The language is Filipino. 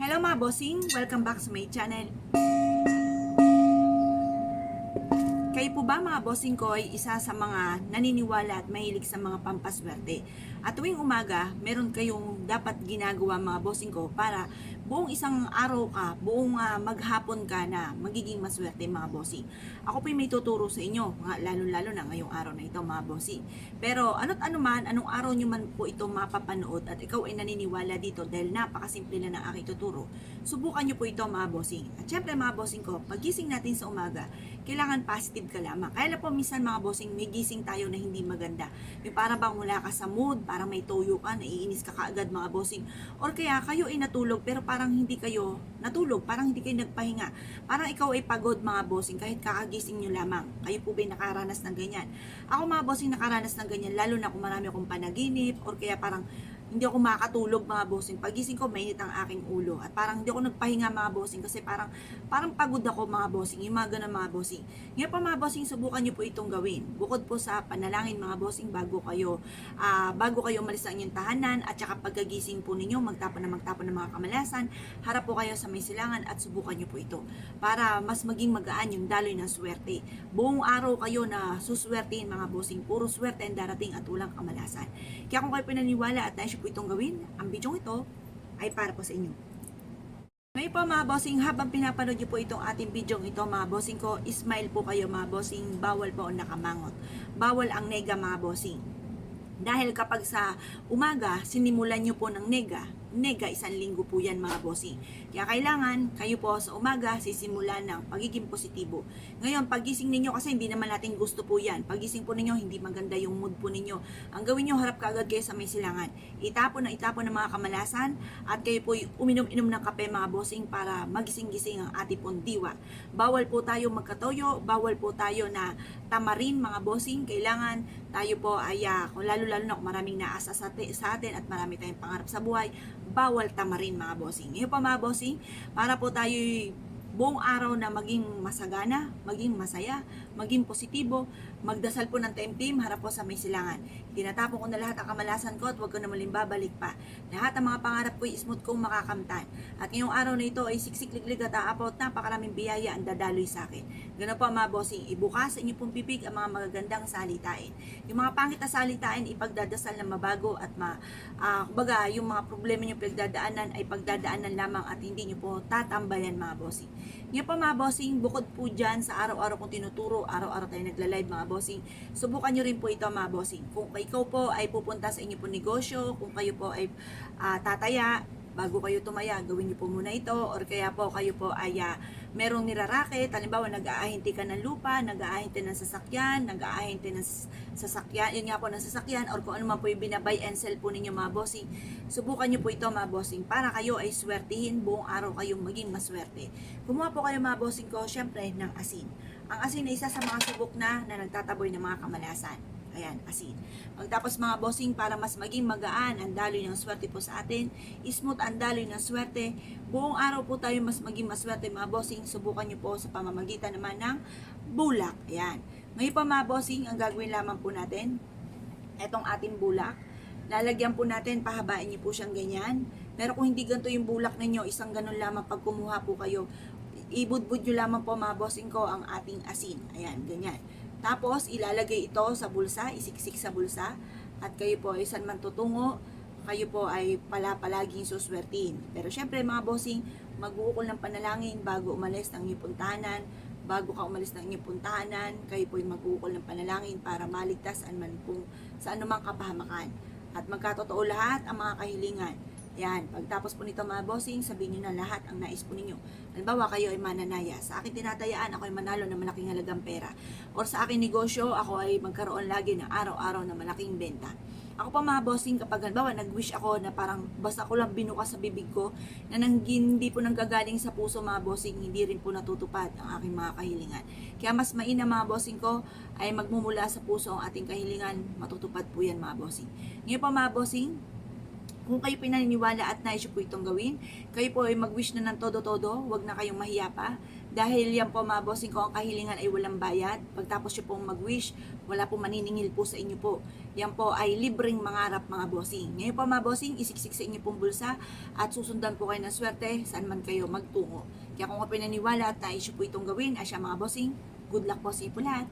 Hello mga bossing! Welcome back sa my channel. Kayo po ba mga bossing ko ay isa sa mga naniniwala at mahilig sa mga pampaswerte? At tuwing umaga, meron kayong dapat ginagawa mga bossing ko para buong isang araw ka, buong maghapon ka na magiging maswerte mga bossing. Ako po may tuturo sa inyo, lalo-lalo na ngayong araw na ito mga bossing. Pero ano't ano man, anong araw nyo man po ito mapapanood at ikaw ay naniniwala dito dahil napakasimple na ng aking tuturo, subukan nyo po ito mga bossing. At syempre mga bossing ko, pagising natin sa umaga, kailangan positive ka lamang. Kaya po minsan mga bossing, may gising tayo na hindi maganda. May para bang wala ka sa mood, parang may toyo ka, naiinis ka kaagad mga bossing. Or kaya kayo ay natulog pero parang hindi kayo natulog, parang hindi kayo nagpahinga. Parang ikaw ay pagod mga bossing kahit kakagising nyo lamang. Kayo po ba nakaranas ng ganyan? Ako mga bossing nakaranas ng ganyan, lalo na kung marami akong panaginip or kaya parang hindi ako makakatulog mga bossing. Pagising ko, mainit ang aking ulo. At parang hindi ako nagpahinga mga bossing kasi parang pagod ako mga bossing. Yung mga ganun mga bossing. Ngayon pa mga bossing, subukan nyo po itong gawin. Bukod po sa panalangin mga bossing bago kayo umalis sa inyong tahanan at saka pagkagising po ninyo, magtapon ng mga kamalasan, harap po kayo sa may silangan at subukan nyo po ito. Para mas maging magaan yung daloy ng swerte. Buong araw kayo na suswertein mga bossing. Puro swerte ang darating at walang kamalasan. Kaya kung kayo pinaniwala at nais po itong gawin, ang bidyong ito ay para po sa inyo. Ngayon po mga bossing, habang pinapanood niyo po itong ating bidyong ito mga bossing ko, smile po kayo mga bossing, bawal po ang nakamangot. Bawal ang nega mga bossing. Dahil kapag sa umaga, sinimulan nyo po ng nega, isang linggo po yan mga bossing. Kaya kailangan kayo po sa umaga sisimulan ng pagiging positibo. Ngayon, pagising ninyo, kasi hindi naman natin gusto po yan. Pagising po ninyo, hindi maganda yung mood po ninyo. Ang gawin nyo, harap kaagad kayo sa may silangan. Itapon ng mga kamalasan at kayo po uminom-inom ng kape mga bossing para magising-gising ang ating pong diwa. Bawal po tayo magkatoyo, bawal po tayo na tamarin mga bossing. Kailangan tayo po ay, lalo-lalo na kung maraming naasa sa atin at marami tayong pangarap sa buhay, bawal tamarin mga bossing. Ngayon pa mga bossing, para po tayo buong araw na maging masagana, maging masaya, maging positibo, magdasal po ng team harap po sa may silangan. Tinatapon ko na lahat ang kamalasan ko at huwag ko na muling babalik pa. Lahat ng mga pangarap ko ay smooth kong makakamtan. At ngayong araw na ito ay siksik-liglig at aapaw at napakaraming biyaya ang dadaloy sa akin. Ganun po mga bossing, ibukas sa inyo pong bibig ang mga magagandang salitain. Yung mga pangit na salitain, ipagdadasal na mabago at kumbaga, yung mga problema nyo pagdadaanan ay pagdadaanan lamang at hindi nyo po tatambayan mga bossing. Ngayon pa mga bossing, bukod po dyan sa araw-araw kong tinuturo, araw-araw tayo nagla-live mga bossing, subukan nyo rin po ito mga bossing. Kung ikaw po ay pupunta sa inyo po negosyo, kung kayo po ay tataya, bago kayo tumaya, gawin niyo po muna ito, or kaya po kayo po ay merong nirarakit, halimbawa nag-aahinti ka ng lupa, nag-aahinti ng sasakyan, yun nga po ng sasakyan, or kung ano man po yung binabay and sell po ninyo mga bossing, subukan niyo po ito mga bossing, para kayo ay swertihin, buong araw kayong maging maswerte. Kumuha po kayo mga bossing ko, syempre, ng asin. Ang asin ay isa sa mga subok na nagtataboy ng mga kamalasan. Ayan, asin. Pagtapos mga bossing, para mas maging magaan ang daloy ng swerte po sa atin, smooth ang daloy ng swerte, buong araw po tayo mas maging maswerte mga bossing, subukan nyo po sa pamamagitan naman ng bulak. Ayan. Ngayon pa mga bossing, ang gagawin lamang po natin, etong ating bulak, lalagyan po natin, pahabain nyo po siyang ganyan. Pero kung hindi ganito yung bulak ninyo, isang ganun lamang pag kumuha po kayo, ibudbud nyo lamang po mga bossing ko ang ating asin. Ayan, ganyan. Tapos, ilalagay ito sa bulsa, isiksik sa bulsa, at kayo po ay saan man tutungo, kayo po ay palaging suswertin. Pero syempre mga bossing, mag-uukol ng panalangin bago umalis ng inyong puntahanan, bago ka umalis ng inyong puntahanan, kayo po ay mag-uukol ng panalangin para maligtas sa anumang kapahamakan. At magkatotoo lahat ang mga kahilingan. Yan, pagtapos po nito mga bossing, sabihin nyo na lahat ang nais po ninyo. Halimbawa, kayo ay mananaya. Sa akin tinatayaan, ako ay manalo ng malaking halagang pera. Or sa akin negosyo, ako ay magkaroon lagi ng araw-araw na malaking benta. Ako pa mga bossing, kapag halimbawa, nag-wish ako na parang basta ko lang binukas sa bibig ko, na hindi po nanggagaling sa puso mga bossing, hindi rin po natutupad ang aking mga kahilingan. Kaya mas mainam mga bossing ko, ay magmumula sa puso ang ating kahilingan, matutupad po yan mga bossing. Ngayon pa mga bossing, Kung kayo pinaniniwala at nais po itong gawin, kayo po ay mag-wish na ng todo-todo, wag na kayong mahiya pa. Dahil yan po mga bossing ko, ang kahilingan ay walang bayad. Pagtapos nyo pong mag-wish, wala pong maniningil po sa inyo po. Yan po ay libreng mangarap mga bossing. Ngayon po mga bossing, isiksik sa inyo pong bulsa at susundan po kayo ng swerte saan man kayo magtungo. Kaya kung kayo pinaniwala at nais nyo po itong gawin, asya mga bossing, good luck po sa inyo po lahat.